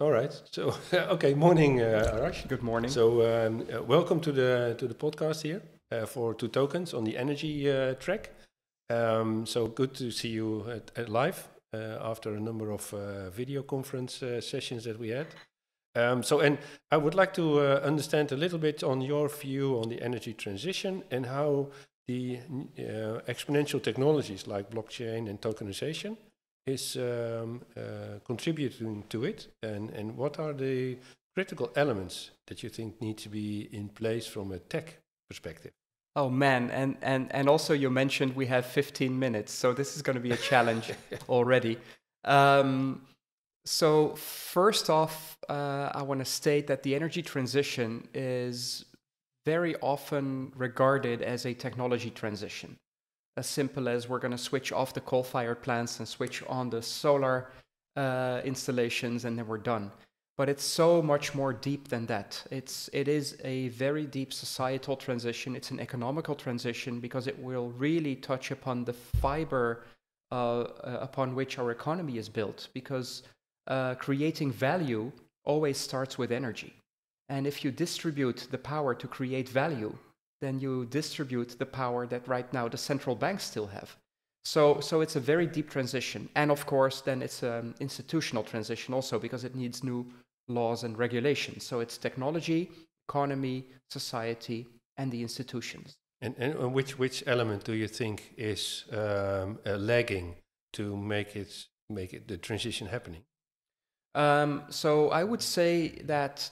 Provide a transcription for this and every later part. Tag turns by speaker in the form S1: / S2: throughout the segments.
S1: All right. So, okay. Morning, Arash.
S2: Good morning.
S1: So, welcome to the podcast here for Two Tokens on the energy track. So good to see you at live after a number of video conference sessions that we had. And I would like to understand a little bit on your view on the energy transition and how the exponential technologies like blockchain and tokenization is contributing to it, and what are the critical elements that you think need to be in place from a tech perspective?
S2: Oh man, and also you mentioned we have 15 minutes, so this is going to be a challenge already. So first off, I want to state that the energy transition is very often regarded as a technology transition. As simple as we're going to switch off the coal-fired plants and switch on the solar installations, and then we're done. But it's so much more deep than that. It is a very deep societal transition. It's an economical transition because it will really touch upon the fiber upon which our economy is built. Because creating value always starts with energy. And if you distribute the power to create value, then you distribute the power that right now the central banks still have. So it's a very deep transition. And of course, then it's an institutional transition also because it needs new laws and regulations. So it's technology, economy, society, and the institutions.
S1: And which element do you think is lagging to make it the transition happening?
S2: So I would say that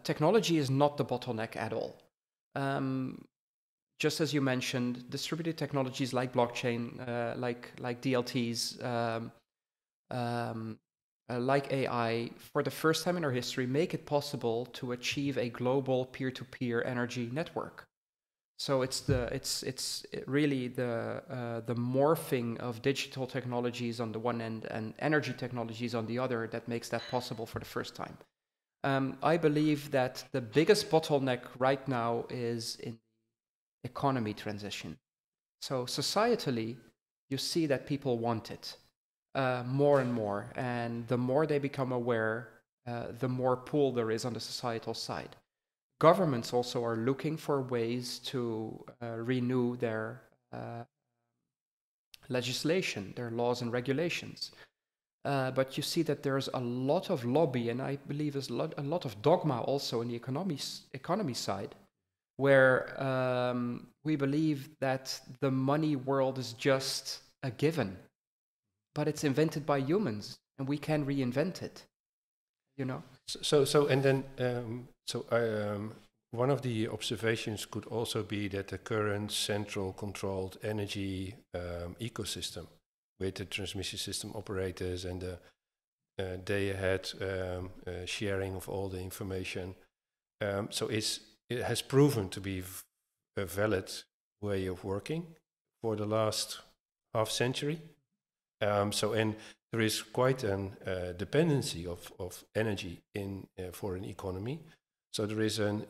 S2: technology is not the bottleneck at all. Just as you mentioned, distributed technologies like blockchain, like DLTs, like AI, for the first time in our history, make it possible to achieve a global peer-to-peer energy network. So it's really the morphing of digital technologies on the one end and energy technologies on the other that makes that possible for the first time. I believe that the biggest bottleneck right now is in economy transition. So societally, you see that people want it more and more, and the more they become aware, the more pull there is on the societal side. Governments also are looking for ways to renew their legislation, their laws and regulations. But you see that there's a lot of lobby, and I believe there's a lot of dogma also in the economy side, where we believe that the money world is just a given, but it's invented by humans, and we can reinvent it, you know?
S1: One of the observations could also be that the current central controlled energy ecosystem with the transmission system operators and the day-ahead sharing of all the information, it has proven to be a valid way of working for the last half century. And there is quite a dependency of energy for an economy. So there is an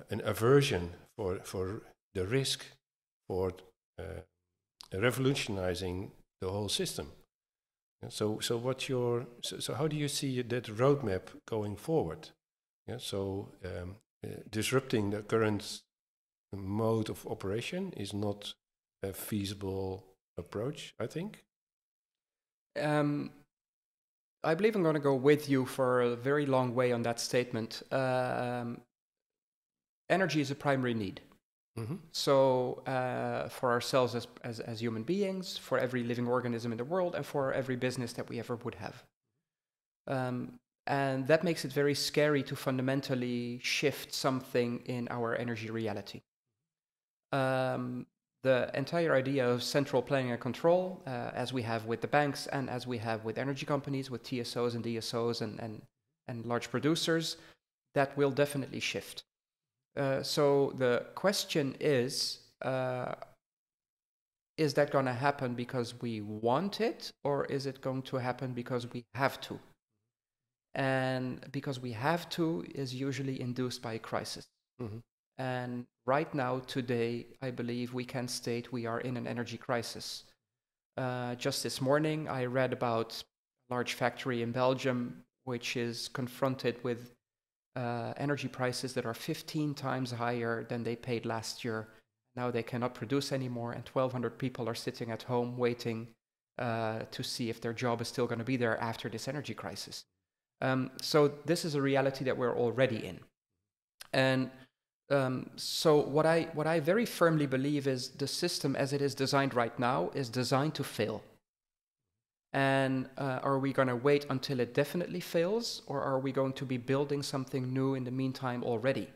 S1: aversion for the risk for revolutionizing the whole system. So how do you see that roadmap going forward? Yeah, disrupting the current mode of operation is not a feasible approach, I think.
S2: I believe I'm going to go with you for a very long way on that statement. Energy is a primary need. Mm-hmm. So for ourselves as human beings, for every living organism in the world, and for every business that we ever would have. And that makes it very scary to fundamentally shift something in our energy reality. The entire idea of central planning and control, as we have with the banks and as we have with energy companies, with TSOs and DSOs and large producers, that will definitely shift. So the question is that going to happen because we want it, or is it going to happen because we have to? And because we have to is usually induced by a crisis. Mm-hmm. And right now, today, I believe we can state we are in an energy crisis. Just this morning, I read about large factory in Belgium, which is confronted with energy prices that are 15 times higher than they paid last year. Now they cannot produce anymore, and 1,200 people are sitting at home waiting to see if their job is still going to be there after this energy crisis. So this is a reality that we're already in. And so what I very firmly believe is the system as it is designed right now is designed to fail. And are we going to wait until it definitely fails, or are we going to be building something new in the meantime already?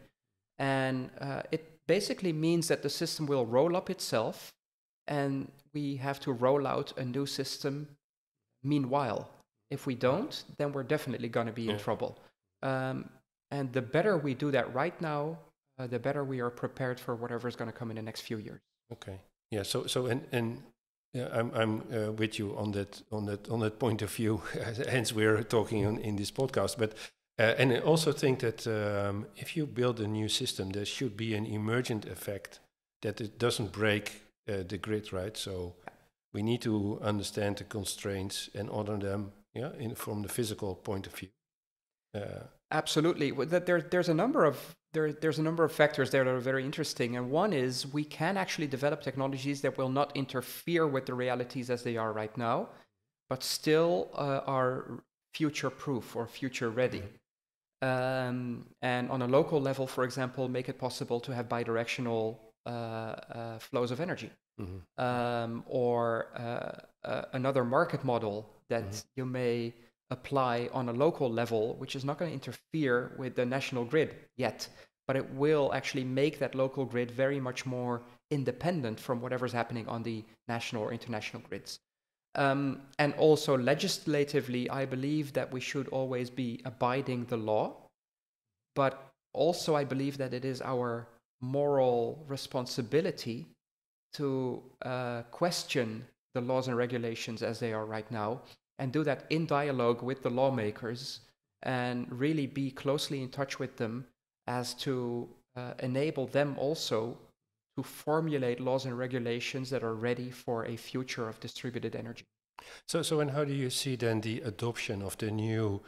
S2: And it basically means that the system will roll up itself, and we have to roll out a new system meanwhile. If we don't, then we're definitely going to be in trouble. And the better we do that right now, the better we are prepared for whatever is going to come in the next few years.
S1: Okay. Yeah. So yeah, I'm with you on that point of view. Hence, we're talking in this podcast. But and I also think that if you build a new system, there should be an emergent effect that it doesn't break the grid, right? So we need to understand the constraints and honor them, from the physical point of view.
S2: Absolutely. There's a number of factors there that are very interesting, and one is we can actually develop technologies that will not interfere with the realities as they are right now, but still are future-proof or future-ready. And on a local level, for example, make it possible to have bidirectional flows of energy, or another market model that you may apply on a local level, which is not going to interfere with the national grid yet, but it will actually make that local grid very much more independent from whatever's happening on the national or international grids. And also legislatively, I believe that we should always be abiding the law, but also I believe that it is our moral responsibility to question the laws and regulations as they are right now, and do that in dialogue with the lawmakers, and really be closely in touch with them as to enable them also to formulate laws and regulations that are ready for a future of distributed energy.
S1: So and how do you see then the adoption of the new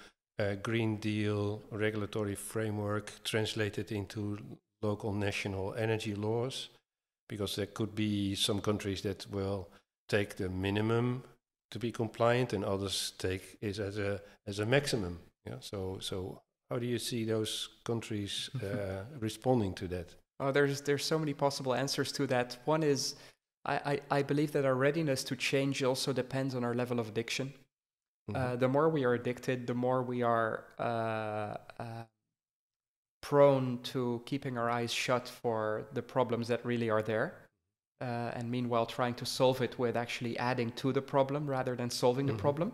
S1: Green Deal regulatory framework translated into local national energy laws? Because there could be some countries that will take the minimum to be compliant, and others take it as a maximum. Yeah. So how do you see those countries responding to that?
S2: Oh, there's so many possible answers to that. One is I believe that our readiness to change also depends on our level of addiction. The more we are addicted, the more we are prone to keeping our eyes shut for the problems that really are there. And meanwhile trying to solve it with actually adding to the problem rather than solving the problem.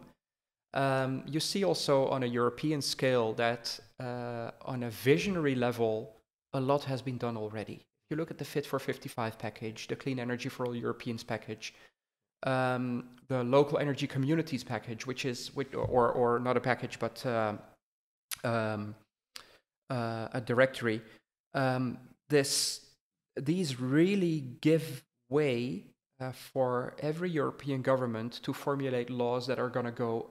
S2: You see also on a European scale that on a visionary level, a lot has been done already. If you look at the Fit for 55 package, the Clean Energy for All Europeans package, the Local Energy Communities package, which is, or not a package, but a directory, these really give way for every European government to formulate laws that are going to go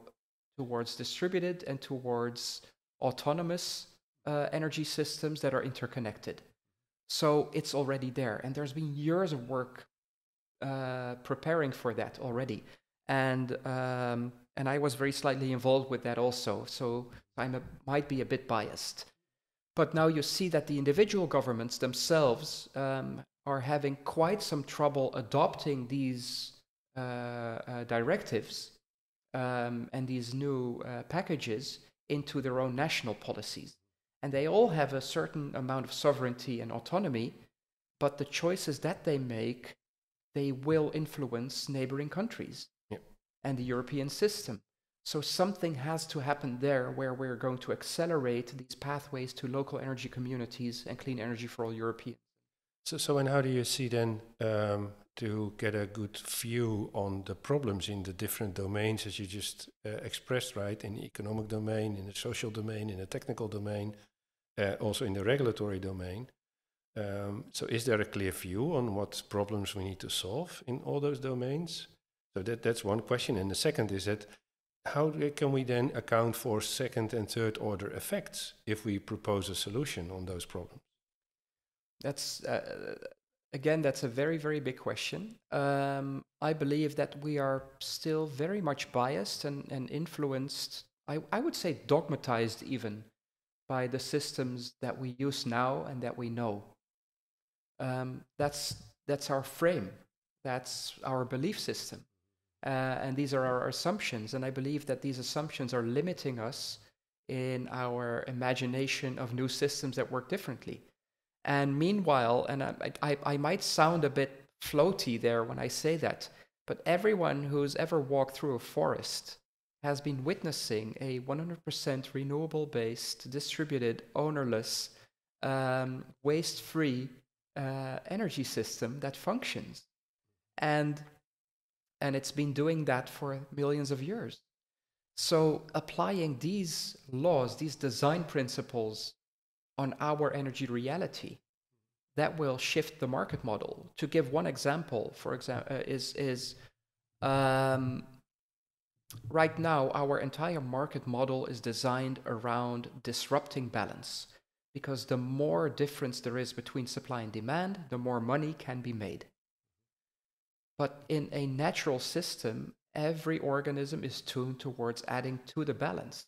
S2: towards distributed and towards autonomous energy systems that are interconnected. So it's already there, and there's been years of work preparing for that already, and I was very slightly involved with that also, so I might be a bit biased. But now you see that the individual governments themselves are having quite some trouble adopting these directives and these new packages into their own national policies. And they all have a certain amount of sovereignty and autonomy, but the choices that they make, they will influence neighboring countries and the European system. So something has to happen there where we're going to accelerate these pathways to local energy communities and clean energy for all Europeans.
S1: So and how do you see then to get a good view on the problems in the different domains as you just expressed, right? In the economic domain, in the social domain, in the technical domain, also in the regulatory domain. So is there a clear view on what problems we need to solve in all those domains? So that's one question. And the second is that how can we then account for second and third order effects if we propose a solution on those problems?
S2: That's again, that's a very, very big question. I believe that we are still very much biased and influenced, I would say dogmatized even, by the systems that we use now and that we know. That's our frame. That's our belief system. And these are our assumptions. And I believe that these assumptions are limiting us in our imagination of new systems that work differently. And meanwhile, and I might sound a bit floaty there when I say that, but everyone who's ever walked through a forest has been witnessing a 100% renewable-based, distributed, ownerless, waste-free energy system that functions. And it's been doing that for millions of years. So applying these laws, these design principles on our energy reality, that will shift the market model. To give one example, for example, is right now our entire market model is designed around disrupting balance, because the more difference there is between supply and demand, the more money can be made. But in a natural system, every organism is tuned towards adding to the balance.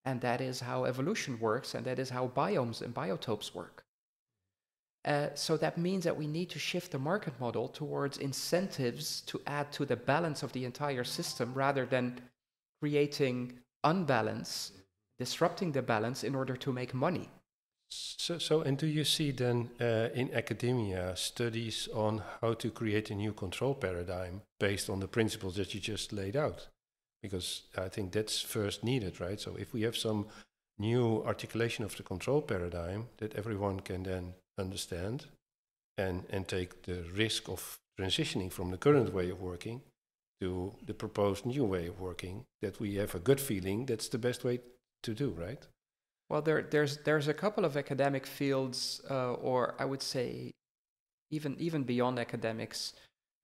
S2: And that is how evolution works, and that is how biomes and biotopes work. So that means that we need to shift the market model towards incentives to add to the balance of the entire system, rather than creating unbalance, disrupting the balance in order to make money.
S1: And do you see then in academia studies on how to create a new control paradigm based on the principles that you just laid out? Because I think that's first needed, right? So if we have some new articulation of the control paradigm that everyone can then understand and take the risk of transitioning from the current way of working to the proposed new way of working, that we have a gut feeling that's the best way to do, right?
S2: Well, there's a couple of academic fields, or I would say even beyond academics,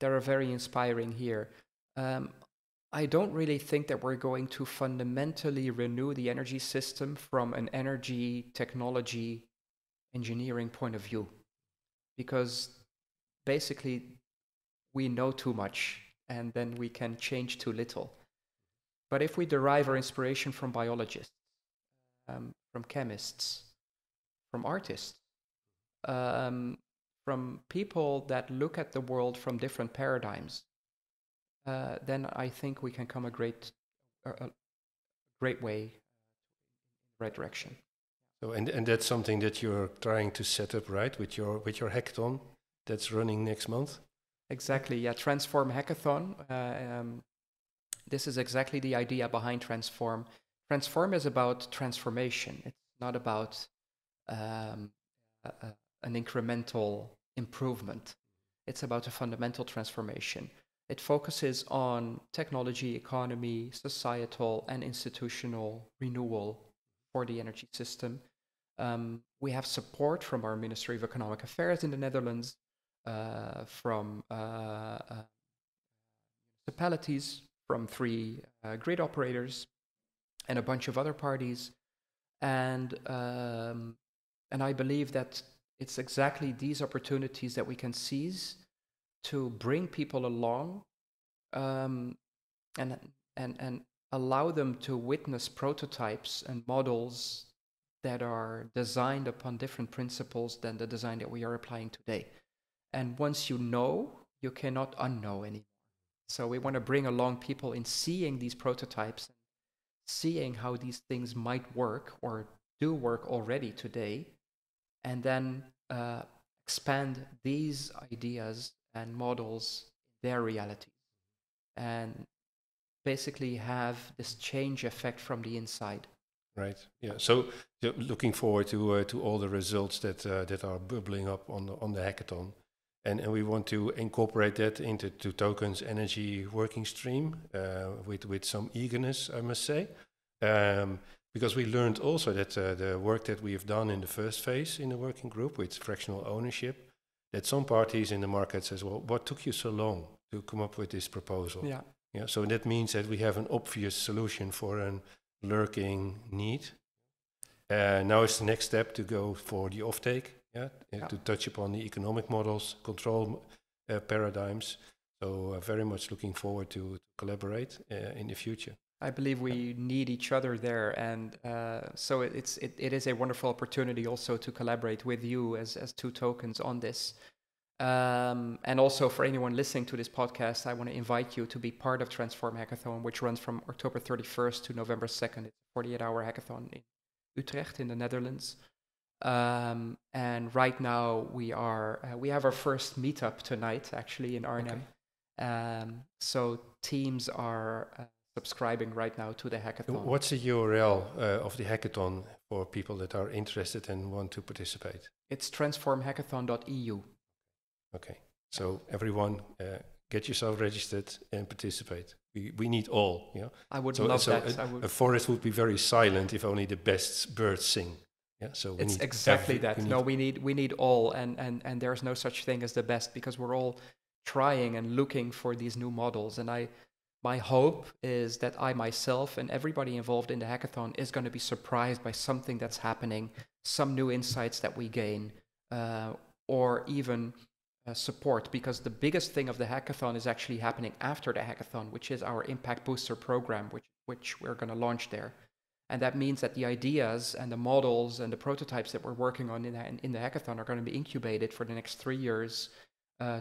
S2: that are very inspiring here. I don't really think that we're going to fundamentally renew the energy system from an energy technology engineering point of view, because basically we know too much and then we can change too little. But if we derive our inspiration from biologists, from chemists, from artists, from people that look at the world from different paradigms, then I think we can come a great way in the right direction.
S1: So and that's something that you're trying to set up, right, with your hackathon that's running next month?
S2: Exactly, yeah. Transform Hackathon. This is exactly the idea behind Transform. Transform is about transformation. It's not about an incremental improvement. It's about a fundamental transformation. It focuses on technology, economy, societal, and institutional renewal for the energy system. We have support from our Ministry of Economic Affairs in the Netherlands, from municipalities, from 3 grid operators, and a bunch of other parties. And I believe that it's exactly these opportunities that we can seize to bring people along, and allow them to witness prototypes and models that are designed upon different principles than the design that we are applying today. And once you know, you cannot unknow anymore. So we want to bring along people in seeing these prototypes, seeing how these things might work or do work already today, and then expand these ideas and models in their reality, and basically have this change effect from the inside.
S1: Right. Yeah. So looking forward to all the results that are bubbling up on the hackathon, and we want to incorporate that into Tokens Energy working stream with some eagerness, I must say, because we learned also that the work that we have done in the first phase in the working group with fractional ownership, that some parties in the market says, well, what took you so long to come up with this proposal?
S2: Yeah.
S1: Yeah, so that means that we have an obvious solution for a lurking need. Now it's the next step to go for the offtake, to touch upon the economic models, control paradigms. So very much looking forward to collaborate in the future.
S2: I believe we need each other there, and so it is a wonderful opportunity also to collaborate with you as two tokens on this. And also for anyone listening to this podcast, I want to invite you to be part of Transform Hackathon, which runs from October 31st to November 2nd. It's a 48-hour hackathon in Utrecht in the Netherlands. And right now we have our first meetup tonight, actually, in Arnhem. Okay. So teams are subscribing right now to the hackathon.
S1: What's the URL of the hackathon for people that are interested and want to participate?
S2: It's transformhackathon.eu.
S1: Okay, so everyone get yourself registered and participate. We need all. Yeah,
S2: I would love that.
S1: A forest would be very silent if only the best birds sing. Yeah, so
S2: it's exactly that. No, we need all, and there's no such thing as the best, because we're all trying and looking for these new models. And my hope is that I myself and everybody involved in the hackathon is going to be surprised by something that's happening, some new insights that we gain, or even support, because the biggest thing of the hackathon is actually happening after the hackathon, which is our Impact Booster program, which we're going to launch there. And that means that the ideas and the models and the prototypes that we're working on in the hackathon are going to be incubated for the next 3 years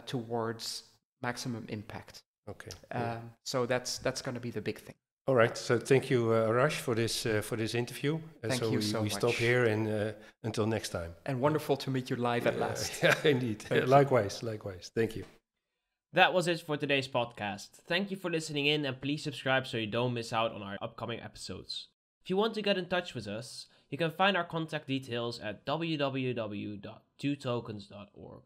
S2: towards maximum impact.
S1: Okay.
S2: So that's going to be the big thing.
S1: All right. So thank you, Arash, for this interview.
S2: Thank you so much.
S1: We stop here, and until next time.
S2: And wonderful to meet you live at last.
S1: Yeah, indeed. Likewise. Thank you.
S3: That was it for today's podcast. Thank you for listening in, and please subscribe so you don't miss out on our upcoming episodes. If you want to get in touch with us, you can find our contact details at www.twotokens.org.